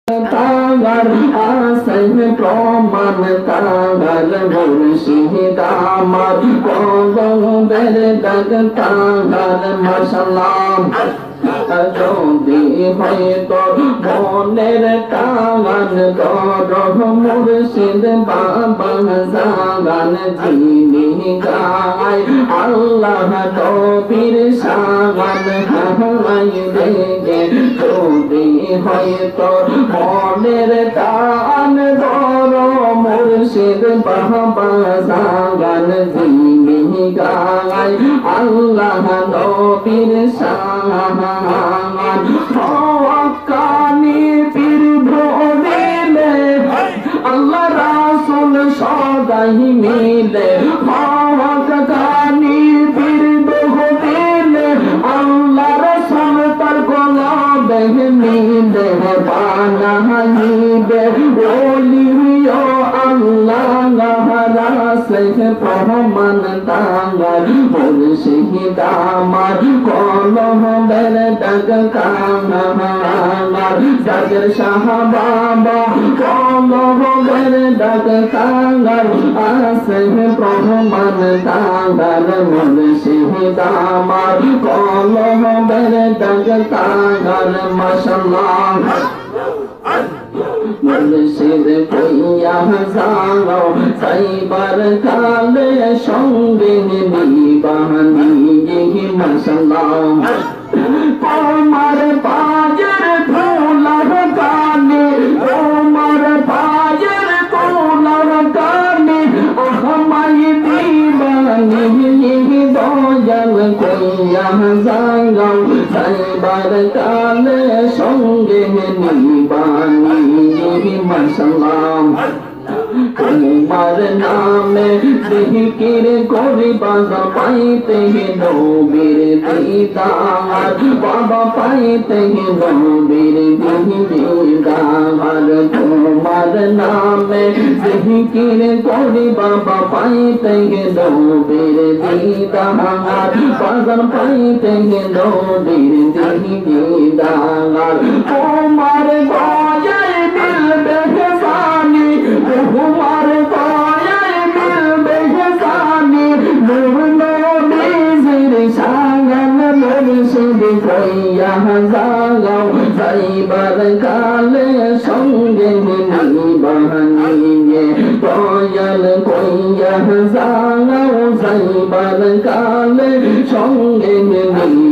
তাগার আসে প্রমাণ তাগার মুর্শিদ আমার কলবের দাগ তাগার মাশাআল্লাহ যদি হয়তো মনের টান কর মুর্শিদ বাবা জাগান যিনি গায় আল্লাহ নবীর শান হাই দেখে যদি হয়তো মনের টান কর মুর্শিদ বাবা জাগান যিনি গায় আল্লাহ নবীর শান কানি পীর ভোলে আল্লাহ রাসূল সদাই মিলে কানি পীর ভোলে আল্লাহ রাসূল তার কলবে মিলে বানাইবে ওলিও আল্লাহ রাসে প্রমাণ তাঙ্গার মুর্শিদ আমার কলবের দাগ কাঙ্গার যাদের শাহ বাবা কলবের দাগ কাঙ্গার আসে প্রমাণ তাঙ্গার মুর্শিদ আমার কলবের দাগ কাঙ্গার মাশাআল্লাহ মুর্শিদ কইয়া যাও সাইবার কালে সঙ্গে নিবানি মাশাআল্লাহ তোমার পায়ের ধুলার কানে তোমার পায়ের ধুলার কানে আমায় দিবানি দয়াল কইয়া যাও সাইবার কালে সঙ্গে নিবানি মাশাআল্লাহ তোমার নামে জিকির করিবা পাইতে নবীর দিদার বাবা পাইতে নবীর দিদার তোমার নামে জিকির করিবা পাইতে নবীর দিদার বাজার পাইতে নবীর দিদার তোমার গয়ায় মিলবে জানি তোমার গয়ায় মিলবে জানি নূর নবীর শান মুর্শিদ কইয়া যাও সাইবার কালে সঙ্গে নিবানি দয়াল কইয়া যাও সাইবার কালে সঙ্গে নিবানি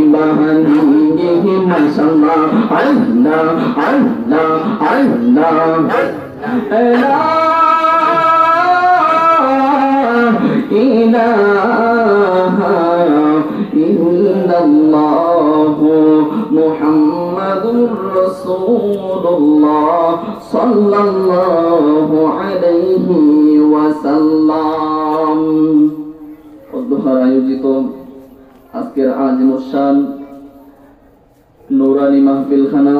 মাশাআল্লাহ আল্লাহ আল্লাহ আল্লাহ লা ইলাহা ইল্লাল্লাহ মুহাম্মাদুর রাসূলুল্লাহ সাল্লাল্লাহু আলাইহি ওয়াসাল্লাম। উদ্ধার আয়োজিত আজকের আজিমুশ শান নূরানী মাহফিলখানা